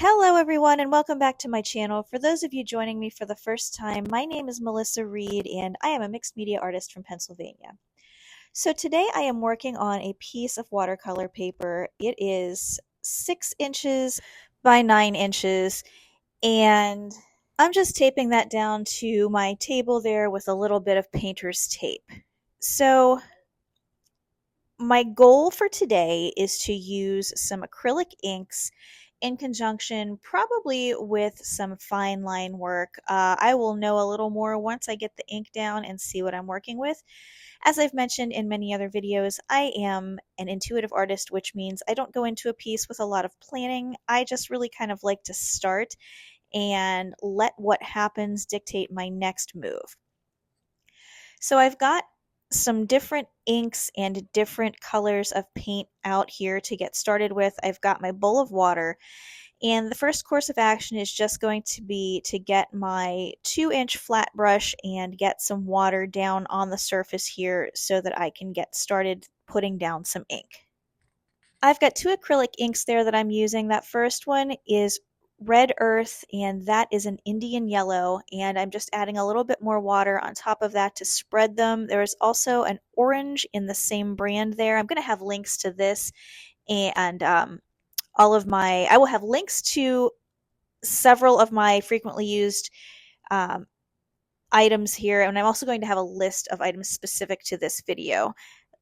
Hello everyone and welcome back to my channel. For those of you joining me for the first time, my name is Melissa Reed and I am a mixed media artist from Pennsylvania. So today I am working on a piece of watercolor paper. It is 6 inches by 9 inches and I'm just taping that down to my table there with a little bit of painter's tape. So my goal for today is to use some acrylic inks in conjunction probably with some fine line work. I will know a little more once I get the ink down and see what I'm working with. As I've mentioned in many other videos, I am an intuitive artist, which means I don't go into a piece with a lot of planning. I just really kind of like to start and let what happens dictate my next move. So I've got some different inks and different colors of paint out here to get started with. I've got my bowl of water, and the first course of action is just going to be to get my 2-inch flat brush and get some water down on the surface here so that I can get started putting down some ink. I've got 2 acrylic inks there that I'm using. That first one is Red Earth, and that is an Indian yellow, and I'm just adding a little bit more water on top of that to spread them. There's also an orange in the same brand there. I'm going to have links to this and I will have links to several of my frequently used items here, and I'm also going to have a list of items specific to this video.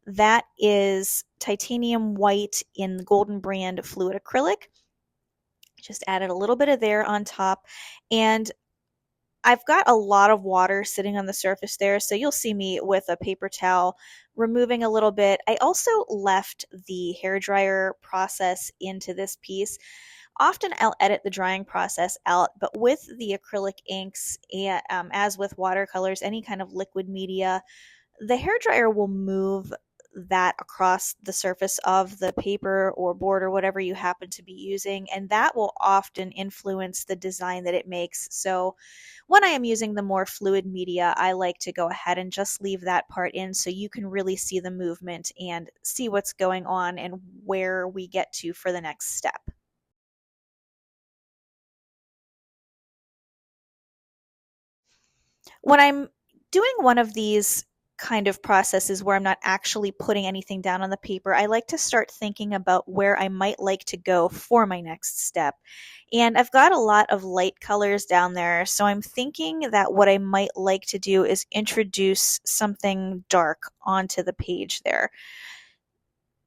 That is titanium white in the golden brand fluid acrylic. Just added a little bit of there on top, and I've got a lot of water sitting on the surface there, so you'll see me with a paper towel removing a little bit. I also left the hairdryer process into this piece. Often I'll edit the drying process out, but with the acrylic inks, and as with watercolors, any kind of liquid media, the hairdryer will move that across the surface of the paper or board or whatever you happen to be using, and that will often influence the design that it makes. So when I am using the more fluid media, I like to go ahead and just leave that part in so you can really see the movement and see what's going on and where we get to for the next step. When I'm doing one of these kind of processes where I'm not actually putting anything down on the paper, I like to start thinking about where I might like to go for my next step. And I've got a lot of light colors down there, so I'm thinking that what I might like to do is introduce something dark onto the page there.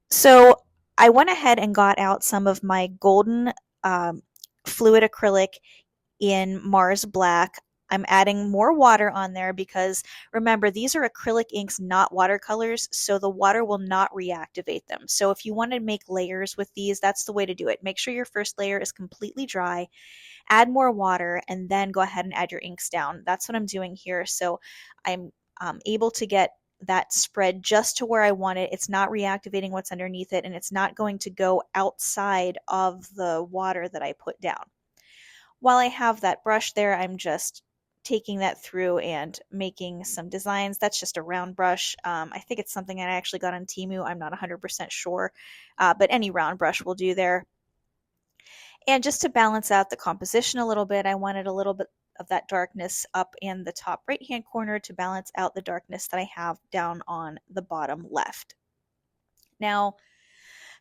So I went ahead and got out some of my golden fluid acrylic in Mars Black. I'm adding more water on there because remember, these are acrylic inks, not watercolors, so the water will not reactivate them. So if you want to make layers with these, that's the way to do it. Make sure your first layer is completely dry, add more water, and then go ahead and add your inks down. That's what I'm doing here. So I'm able to get that spread just to where I want it. It's not reactivating what's underneath it, and it's not going to go outside of the water that I put down. While I have that brush there, I'm just taking that through and making some designs. That's just a round brush. I think it's something I actually got on Temu. I'm not 100% sure, but any round brush will do there. And just to balance out the composition a little bit, I wanted a little bit of that darkness up in the top right hand corner to balance out the darkness that I have down on the bottom left. Now,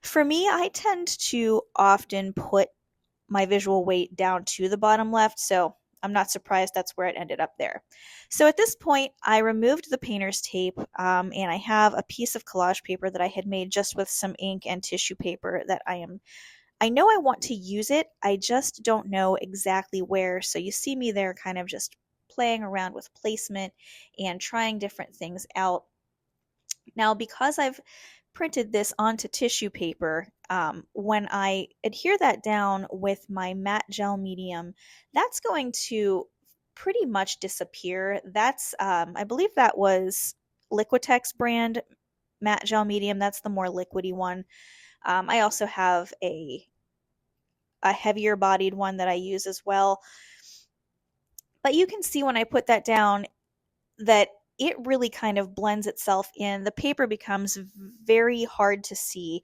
for me, I tend to often put my visual weight down to the bottom left, so I'm not surprised that's where it ended up there. So at this point, I removed the painter's tape, and I have a piece of collage paper that I had made just with some ink and tissue paper that I know I want to use it, I just don't know exactly where, so you see me there kind of just playing around with placement and trying different things out. Now, because I've printed this onto tissue paper, when I adhere that down with my matte gel medium, that's going to pretty much disappear. That's, I believe that was Liquitex brand matte gel medium. That's the more liquidy one. I also have a heavier bodied one that I use as well. But you can see when I put that down that it really kind of blends itself in. The paper becomes very hard to see.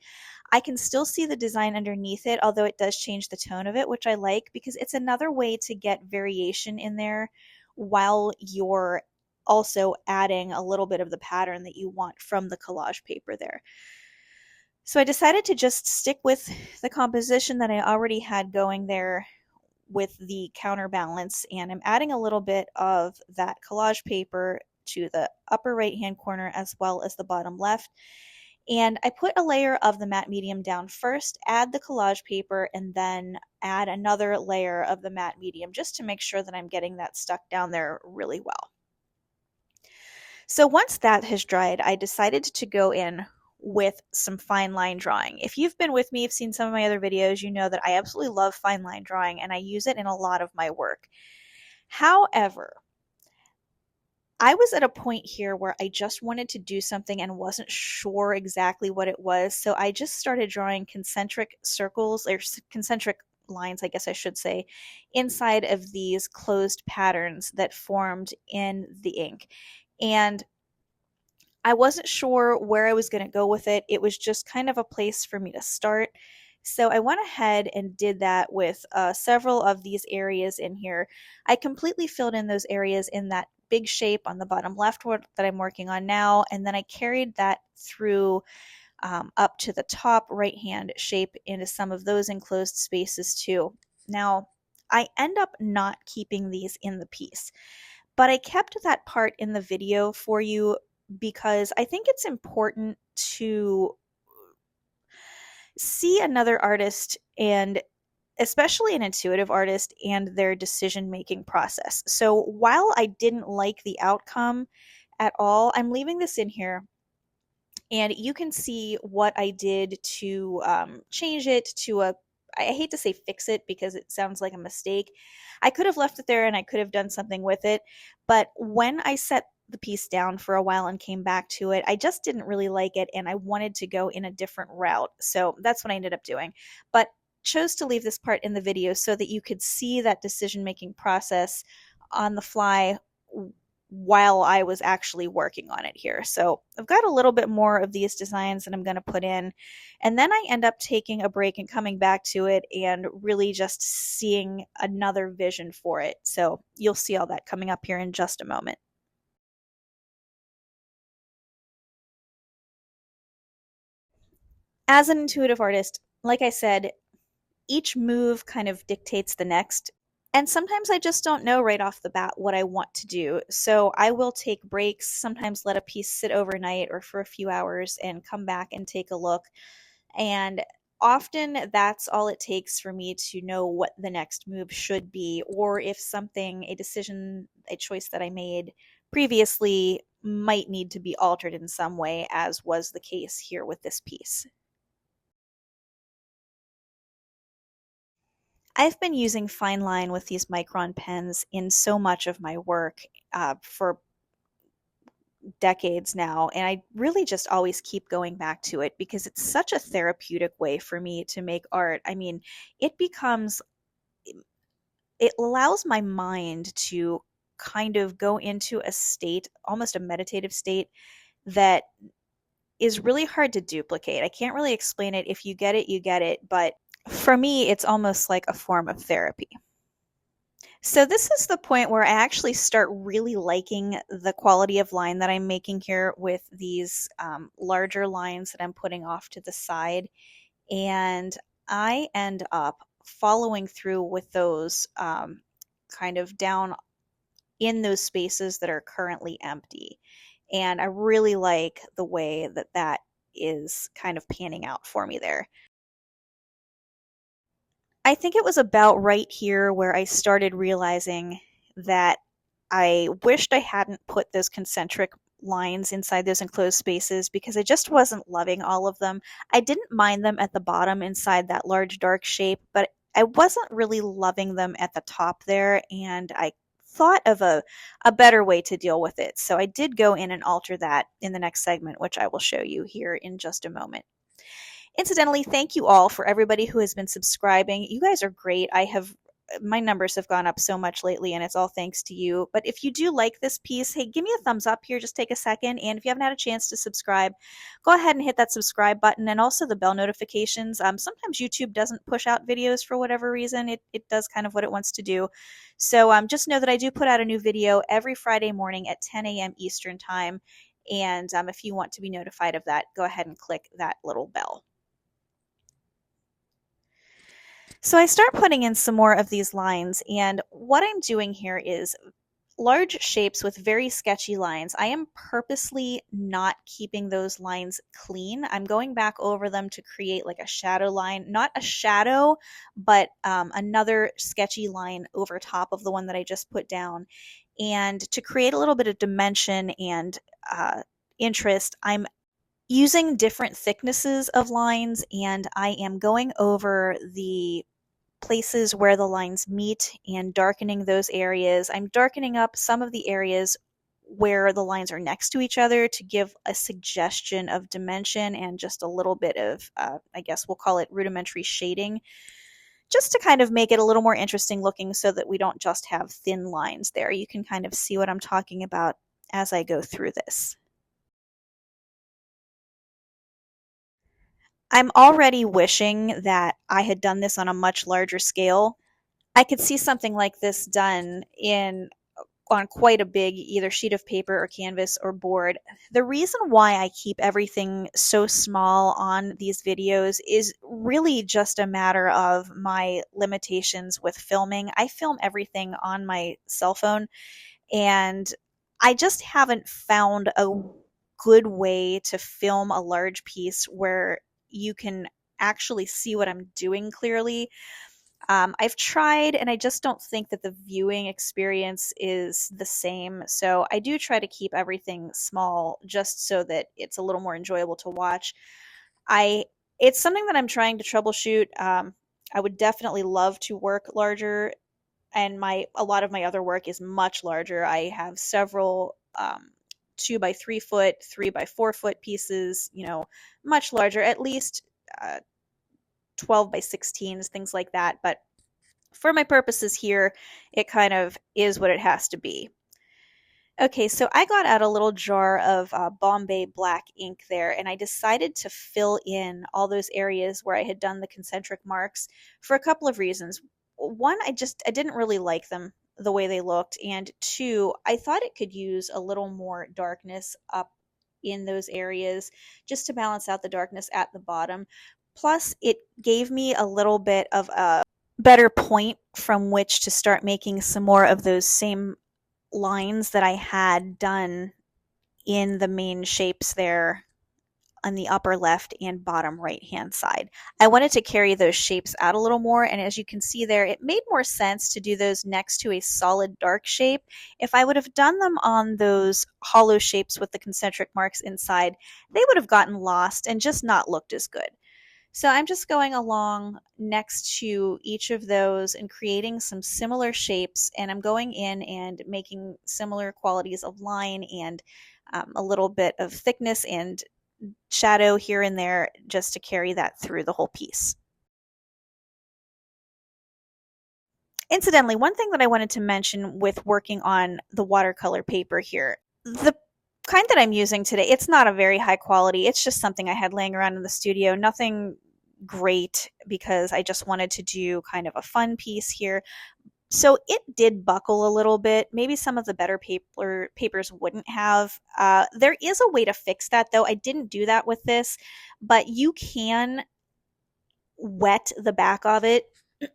I can still see the design underneath it, although it does change the tone of it, which I like because it's another way to get variation in there while you're also adding a little bit of the pattern that you want from the collage paper there. So I decided to just stick with the composition that I already had going there with the counterbalance, and I'm adding a little bit of that collage paper to the upper right hand corner as well as the bottom left. And I put a layer of the matte medium down first, add the collage paper, and then add another layer of the matte medium just to make sure that I'm getting that stuck down there really well. So once that has dried, I decided to go in with some fine line drawing. If you've been with me, you've seen some of my other videos, you know that I absolutely love fine line drawing and I use it in a lot of my work. However, I was at a point here where I just wanted to do something and wasn't sure exactly what it was, so I just started drawing concentric circles, or concentric lines, I guess I should say, inside of these closed patterns that formed in the ink. And I wasn't sure where I was going to go with it. It was just kind of a place for me to start. So I went ahead and did that with several of these areas in here. I completely filled in those areas in that big shape on the bottom left that I'm working on now, and then I carried that through up to the top right hand shape into some of those enclosed spaces too. Now, I end up not keeping these in the piece, but I kept that part in the video for you because I think it's important to see another artist, and especially an intuitive artist, and their decision-making process. So while I didn't like the outcome at all, I'm leaving this in here, and you can see what I did to change it to a, I hate to say fix it because it sounds like a mistake. I could have left it there and I could have done something with it, but when I set the piece down for a while and came back to it, I just didn't really like it and I wanted to go in a different route. So that's what I ended up doing. But chose to leave this part in the video so that you could see that decision-making process on the fly while I was actually working on it here. So I've got a little bit more of these designs that I'm going to put in, and then I end up taking a break and coming back to it and really just seeing another vision for it. So you'll see all that coming up here in just a moment. As an intuitive artist, like I said, each move kind of dictates the next. And sometimes I just don't know right off the bat what I want to do. So I will take breaks, sometimes let a piece sit overnight or for a few hours and come back and take a look. And often that's all it takes for me to know what the next move should be, or if something, a decision, a choice that I made previously might need to be altered in some way, as was the case here with this piece. I've been using fine line with these Micron pens in so much of my work for decades now, and I really just always keep going back to it because it's such a therapeutic way for me to make art. I mean, it allows my mind to kind of go into a state, almost a meditative state, that is really hard to duplicate. I can't really explain it. If you get it, you get it, but for me, it's almost like a form of therapy. So this is the point where I actually start really liking the quality of line that I'm making here with these larger lines that I'm putting off to the side. And I end up following through with those kind of down in those spaces that are currently empty. And I really like the way that that is kind of panning out for me there. I think it was about right here where I started realizing that I wished I hadn't put those concentric lines inside those enclosed spaces because I just wasn't loving all of them. I didn't mind them at the bottom inside that large dark shape, but I wasn't really loving them at the top there, and I thought of a better way to deal with it. So I did go in and alter that in the next segment, which I will show you here in just a moment. Incidentally, thank you all for everybody who has been subscribing. You guys are great. I have my numbers have gone up so much lately, and it's all thanks to you. But if you do like this piece, hey, give me a thumbs up here. Just take a second. And if you haven't had a chance to subscribe, go ahead and hit that subscribe button and also the bell notifications. Sometimes YouTube doesn't push out videos for whatever reason. It does kind of what it wants to do. So just know that I do put out a new video every Friday morning at 10 a.m. Eastern Time. And if you want to be notified of that, go ahead and click that little bell. So I start putting in some more of these lines, and what I'm doing here is large shapes with very sketchy lines. I am purposely not keeping those lines clean. I'm going back over them to create like a shadow line, not a shadow, but another sketchy line over top of the one that I just put down. And to create a little bit of dimension and interest, I'm using different thicknesses of lines, and I am going over the places where the lines meet and darkening those areas. I'm darkening up some of the areas where the lines are next to each other to give a suggestion of dimension and just a little bit of, I guess we'll call it rudimentary shading, just to kind of make it a little more interesting looking so that we don't just have thin lines there. You can kind of see what I'm talking about as I go through this. I'm already wishing that I had done this on a much larger scale. I could see something like this done on quite a big either sheet of paper or canvas or board. The reason why I keep everything so small on these videos is really just a matter of my limitations with filming. I film everything on my cell phone, and I just haven't found a good way to film a large piece where you can actually see what I'm doing clearly. I've tried, and I just don't think that the viewing experience is the same. So I do try to keep everything small just so that it's a little more enjoyable to watch. It's something that I'm trying to troubleshoot. I would definitely love to work larger, and a lot of my other work is much larger. I have several 2 by 3 foot, 3 by 4 foot pieces, much larger, at least 12 by 16s, things like that. But for my purposes here, it kind of is what it has to be. Okay, so I got out a little jar of Bombay black ink there, and I decided to fill in all those areas where I had done the concentric marks for a couple of reasons. One, I didn't really like them the way they looked, and two, I thought it could use a little more darkness up in those areas just to balance out the darkness at the bottom. Plus, it gave me a little bit of a better point from which to start making some more of those same lines that I had done in the main shapes there on the upper left and bottom right hand side. I wanted to carry those shapes out a little more, and as you can see there, it made more sense to do those next to a solid dark shape. If I would have done them on those hollow shapes with the concentric marks inside, they would have gotten lost and just not looked as good. So I'm just going along next to each of those and creating some similar shapes, and I'm going in and making similar qualities of line and a little bit of thickness and shadow here and there just to carry that through the whole piece. Incidentally, one thing that I wanted to mention with working on the watercolor paper here, the kind that I'm using today, it's not a very high quality. It's just something I had laying around in the studio. Nothing great, because I just wanted to do kind of a fun piece here. So it did buckle a little bit. Maybe some of the better papers wouldn't have. There is a way to fix that, though. I didn't do that with this, but you can wet the back of it,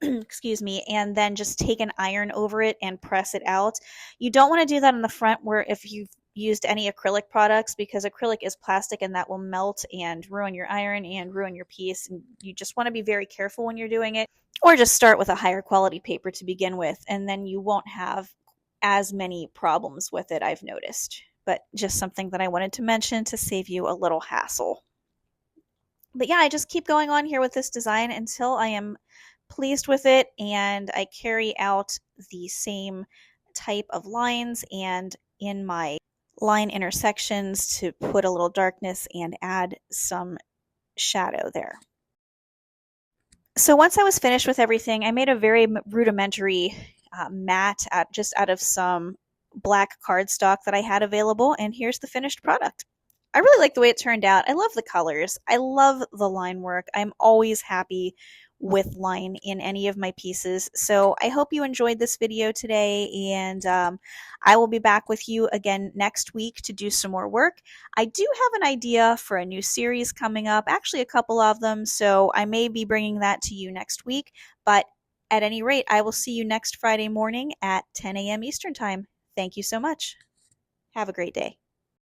excuse me, and then just take an iron over it and press it out. You don't want to do that in the front where if you've used any acrylic products, because acrylic is plastic and that will melt and ruin your iron and ruin your piece, and you just want to be very careful when you're doing it. Or just start with a higher quality paper to begin with, and then you won't have as many problems with it, I've noticed. But just something that I wanted to mention to save you a little hassle. But yeah, I just keep going on here with this design until I am pleased with it, and I carry out the same type of lines and in my line intersections to put a little darkness and add some shadow there. So once I was finished with everything, I made a very rudimentary mat just out of some black cardstock that I had available, and here's the finished product. I really like the way it turned out. I love the colors. I love the line work. I'm always happy with line in any of my pieces. So I hope you enjoyed this video today, and I will be back with you again next week to do some more work. I do have an idea for a new series coming up, actually a couple of them, so I may be bringing that to you next week. But at any rate, I will see you next Friday morning at 10 a.m. Eastern Time. Thank you so much. Have a great day.